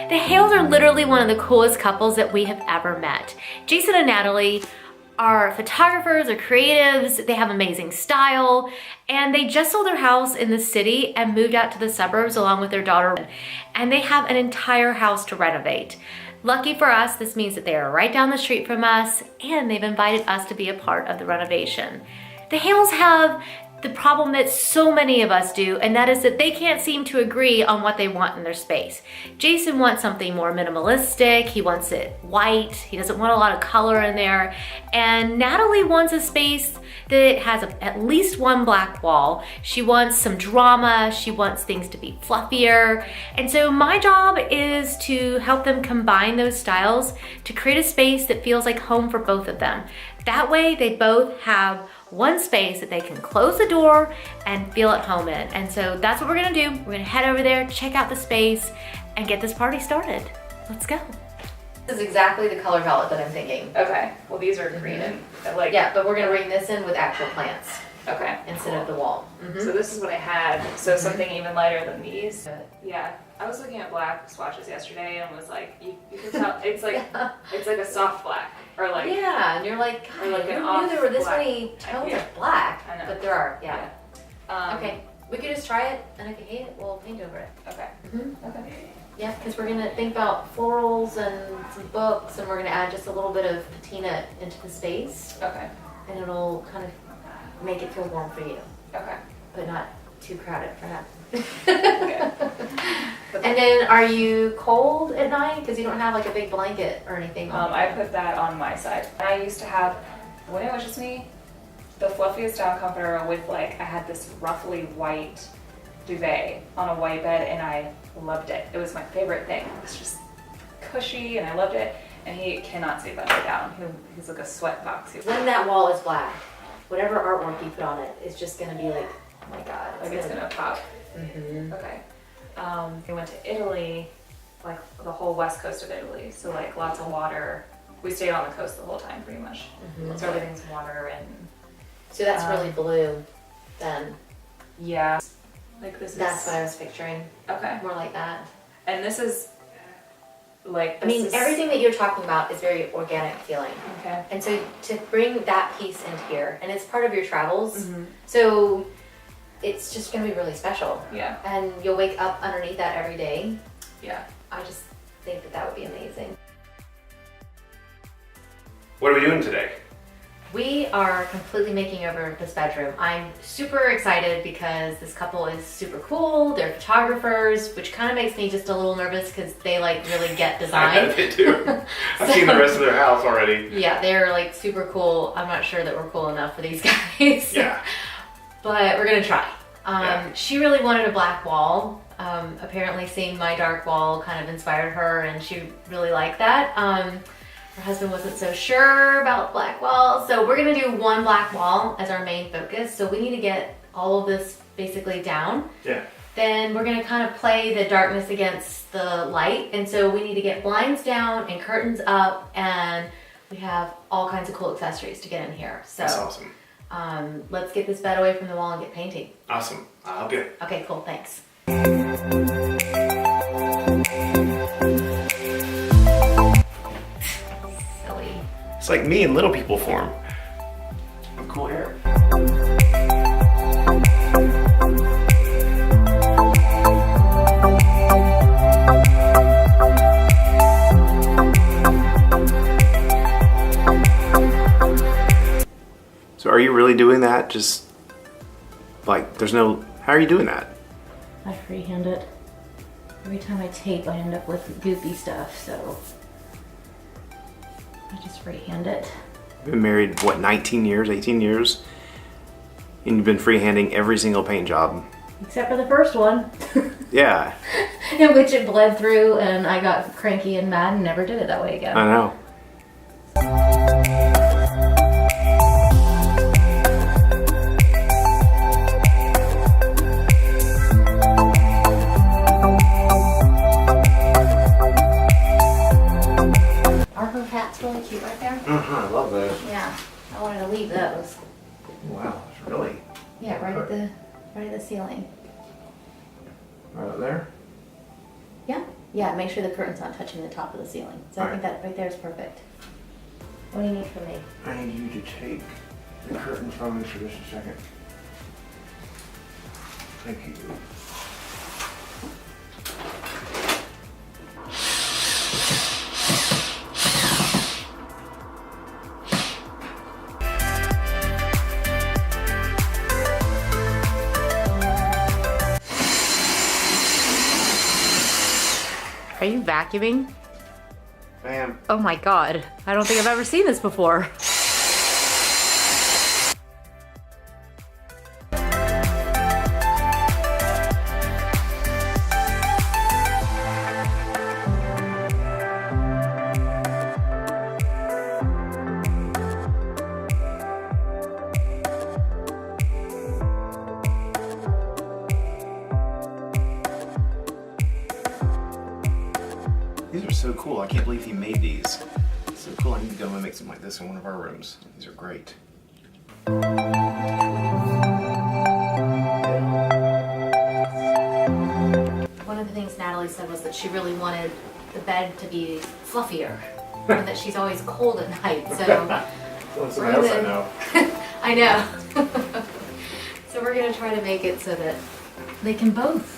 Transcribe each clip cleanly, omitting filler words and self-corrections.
The Hales are literally one of the coolest couples that we have ever met. Jason and Natalie are photographers or creatives. They have amazing style, and they just sold their house in the city and moved out to the suburbs along with their daughter, and they have an entire house to renovate. Lucky for us, this means that they are right down the street from us, and they've invited us to be a part of the renovation. The Hales have the problem that so many of us do, and that is that they can't seem to agree on what they want in their space. Jason wants something more minimalistic. He wants it white. He doesn't want a lot of color in there. And Natalie wants a space that has at least one black wall. She wants some drama. She wants things to be fluffier. And so my job is to help them combine those styles to create a space that feels like home for both of them. That way they both have one space that they can close the door and feel at home in. And so that's what we're gonna do. We're gonna head over there, check out the space, and get this party started. Let's go. This is exactly the color palette that I'm thinking. Okay, well these are green and like... Yeah, but we're gonna bring this in with actual plants. Okay. Instead of the wall. So this is what I had, so something even lighter than these. Yeah, I was looking at black swatches yesterday and was like, you can tell, it's like it's like a soft black. Or like, yeah, and you're like, God, or like I an knew there were this black. many tones Yeah. of black, I know. but there are, yeah. Okay. We could just try it, and if you hate it, we'll paint over it. Okay. Okay. Yeah, because we're gonna think about florals and some books, and we're gonna add just a little bit of patina into the space, Okay. and it'll kind of make it feel warm for you, Okay. but not too crowded for that. Okay. And then, are you cold at night? Because you don't have like a big blanket or anything. I put that on my side. I used to have, when it was just me, the fluffiest down comforter with like, I had this roughly white duvet on a white bed and I loved it. It was my favorite thing. It was just cushy and I loved it. And he cannot sleep upside down. He's like a sweat box. When that wall is black, whatever artwork you put on it is just gonna be like, oh my God. It's gonna pop. Mm-hmm. Okay. We went to Italy, like the whole west coast of Italy. So like lots of water. We stayed on the coast the whole time pretty much. So everything's water and... So that's really blue then. Yeah. Like this That's what I was picturing. Okay. More like that. And this is like... I mean, everything that you're talking about is very organic feeling. Okay. And so to bring that piece into here, and it's part of your travels, so it's just gonna be really special. Yeah. And you'll wake up underneath that every day. Yeah. I just think that that would be amazing. What are we doing today? We are completely making over this bedroom. I'm super excited because this couple is super cool. They're photographers, which kind of makes me just a little nervous because they like really get design. I bet they do. I've seen the rest of their house already. Yeah, they're like super cool. I'm not sure that we're cool enough for these guys. Yeah. But we're gonna try. Yeah. She really wanted a black wall. Apparently seeing my dark wall kind of inspired her and she really liked that. Her husband wasn't so sure about black walls. So we're gonna do one black wall as our main focus. So we need to get all of this basically down. Yeah. Then we're gonna kind of play the darkness against the light. And so we need to get blinds down and curtains up, and we have all kinds of cool accessories to get in here. So That's awesome. Let's get this bed away from the wall and get painting. Awesome. I'll help you. Okay, cool, thanks. Silly. It's like me in Little People form. Cool hair. So are you really doing that? Just like, there's no, how are you doing that? I freehand it. Every time I tape, I end up with goofy stuff, so I just freehand it. You've been married, what, 19 years, 18 years? And you've been freehanding every single paint job. Except for the first one. Yeah. In which it bled through and I got cranky and mad and never did it that way again. I know. That's really cute right there. I love those. Yeah, I wanted to leave those. Wow, really? Yeah, right at the ceiling. Right up there? Yeah. Yeah, make sure the curtain's not touching the top of the ceiling. So I think that right there is perfect. What do you need from me? I need you to take the curtain from me for just a second. Thank you. Are you vacuuming? I am. Oh my God. I don't think I've ever seen this before. These are so cool. I can't believe he made these. It's so cool. I need to go and make something like this in one of our rooms. These are great. One of the things Natalie said was that she really wanted the bed to be fluffier and that she's always cold at night. So Something else I know. I know. So we're gonna try to make it so that they can both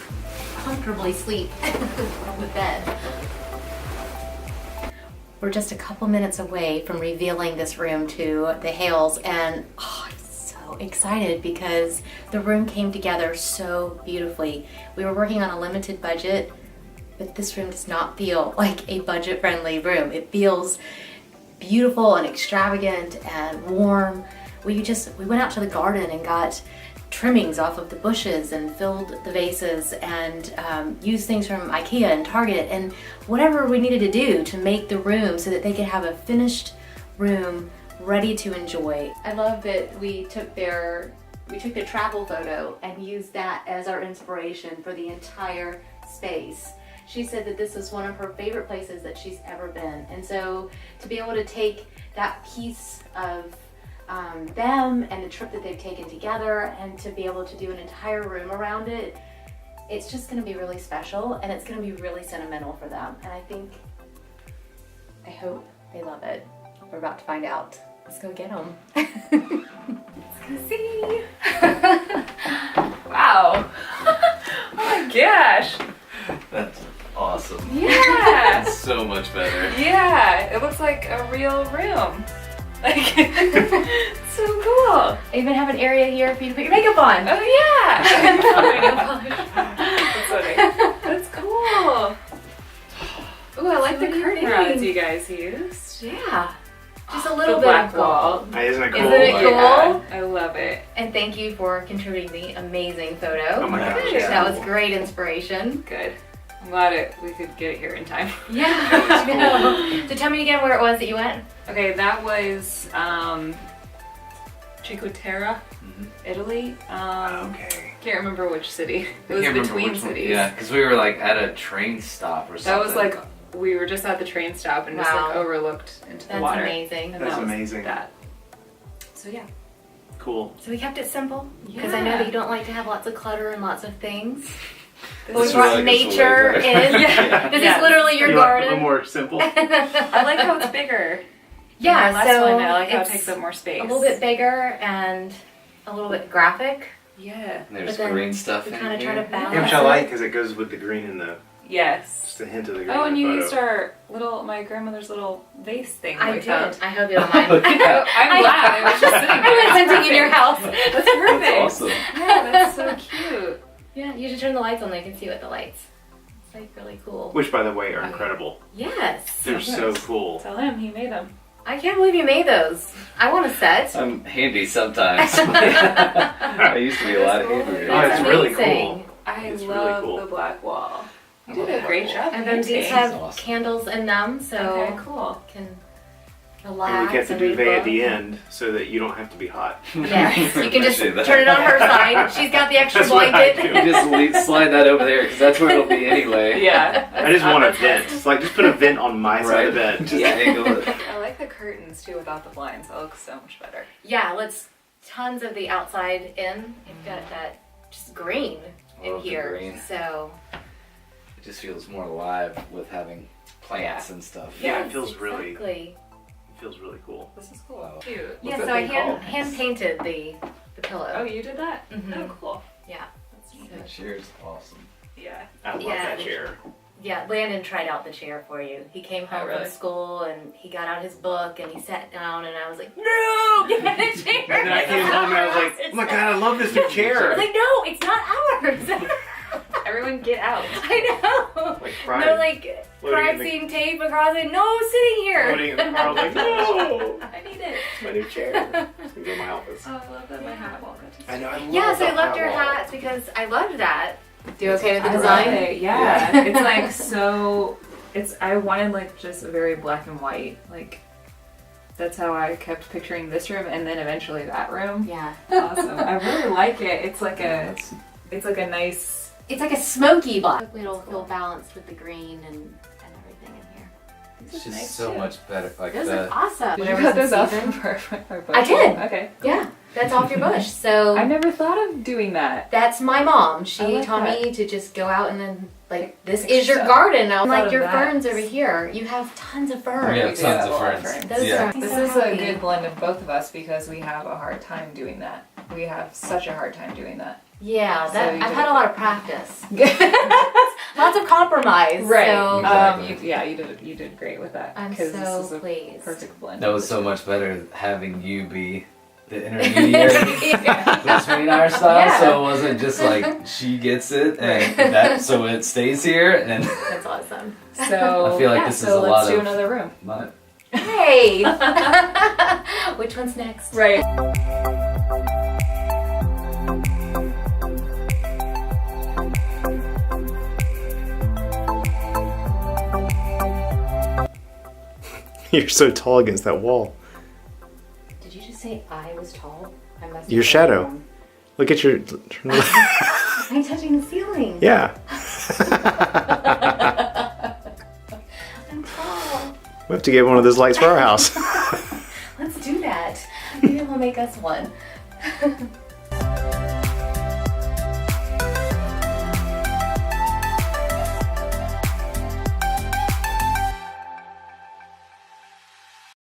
comfortably sleep on the bed. We're just a couple minutes away from revealing this room to the Hales, and I'm so excited because the room came together so beautifully. We were working on a limited budget, but this room does not feel like a budget-friendly room. It feels beautiful and extravagant and warm. We went out to the garden and got trimmings off of the bushes and filled the vases and used things from IKEA and Target and whatever we needed to do to make the room so that they could have a finished room ready to enjoy. I love that we took their travel photo and used that as our inspiration for the entire space. She said that this was one of her favorite places that she's ever been, and so to be able to take that piece of them and the trip that they've taken together and to be able to do an entire room around it, it's just going to be really special and it's going to be really sentimental for them. And I hope they love it. We're about to find out. Let's go get them. Let's go see. Wow. Oh my gosh. That's awesome. Yeah. That's so much better. Yeah, it looks like a real room. Like, so cool. I even have an area here for you to put your makeup on. Oh yeah. That's funny. That's cool. Ooh, I like the curtain rods you guys used. Yeah. Just a The little bit black of gold. wall. Isn't it cool? Isn't it cool? Yeah, I love it. And thank you for contributing the amazing photo. Oh my gosh. Yeah. That was great inspiration. Good. I'm glad we could get it here in time. Yeah, I know. So tell me again where it was that you went. Okay, that was Cinque Terre, Italy. Okay. Can't remember which city. It I was can't remember between which one. cities. Yeah, because we were like at a train stop or something. That was like, we were just at the train stop and just like Wow. overlooked into the That's water. amazing. And That's that was amazing. That. So yeah. Cool. So we kept it simple because I know Yeah. that you don't like to have lots of clutter and lots of things. This But we is brought really like this nature way in. Yeah. This Yeah. is literally your You like a little garden. more simple? I like how it's bigger. Yeah, My last so one, I like how it it's takes up more space. a little bit bigger and a little bit graphic. Yeah. And there's but then green stuff we in kind of here. try to balance Yeah, which I it. like because it goes with the green and the, Yes. just a hint of the green Oh, and in the you photo. used our my grandmother's little vase thing. I we did. found. I hope you don't mind. Yeah. I'm glad. It was just sitting there. I went hunting in your house. That's perfect. That's awesome. Yeah, that's so cute. Yeah, you should turn the lights on. They can see with the lights. It's like really cool. Which, by the way, are Okay. incredible. Yes. They're so nice. cool. Tell him he made them. I can't believe you made those. I want a set. I'm handy sometimes. I used to be a lot handier. Oh, it's really amazing. cool. I It's really love cool. the black wall. You I did love a black great wall. job. And then these painting. have awesome. candles in them, so Okay, cool. you can And relax we kept the and read duvet at books. the end so that you don't have to be hot. Yes, you can just Appreciate that. turn it on her side. She's got the extra That's what I blanket. do. You just slide that over there because that's where it'll be anyway. Yeah. I just want a vent. It's like, just put a vent on my side of the bed. Just angle it. I like the curtains too without the blinds. That looks so much better. Yeah, let's tons of the outside in. You've got that just green in Love the here. green. So It just feels more alive with having plants Yeah. and stuff. Yeah, it feels really, Exactly. it feels really cool. This is cool. Wow. Cute. Yeah, that so I thing called? hand painted the pillow. Oh, you did that? Mhm. Oh, cool. Yeah. That's neat. That chair's awesome. Yeah. I love Yeah. that chair. Yeah, Landon tried out the chair for you. He came home really? from school and he got out his book and he sat down and I was like, no, get a chair. And then I came home and I was like, oh my god, I love this new I chair. was like, no, it's not ours. Everyone get out. I know. Like pride. No, like Floating in crime the- scene tape across it. No, sitting here. Floating in the car, I was like, no, I need it. it's my new chair. It's gonna go in my office. Oh, I love that my hat won't go to I know, I love Yeah, so the I loved your wall. hat because I loved that. Do you okay with the I design? love it, yeah. It's like so, I wanted like just a very black and white, like that's how I kept picturing this room and then eventually that room. Yeah. Awesome. I really like it. It's like a nice, It's like a smoky black. It'll feel balanced with the green and everything in here. It's just nice so too. much better. Like Those the are awesome. did you Whatever's cut in those off season. for I did. Okay. Yeah, that's off your bush. So I never thought of doing that. that's my mom. I She like taught that. me to just go out and then like this Pick is your stuff. garden. I'm Thought like of your that. ferns over here. You have tons of ferns. We have We do tons have of a lot of ferns. ferns. Those Yeah. are This so is a happy. good blend of both of us because we have a hard time doing that. We have such a hard time doing that. Yeah, So that you I've did had it. a lot of practice. Lots of compromise. Right. So Exactly. You did great with that. I'm 'cause so this is a pleased. perfect blend. That was so much better having you be the intermediary between our style, Yeah. so it wasn't just like she gets it and that, so it stays here. And That's awesome. So I feel like yeah, this is so a let's lot do of- another room. but Hey! Which one's next? Right. You're so tall against that wall. Did you just say I was tall? I must have Your heard shadow. wrong. Look at your. I'm touching the ceiling. Yeah. I'm tall. We have to get one of those lights for our house. Let's do that. Maybe we'll make us one.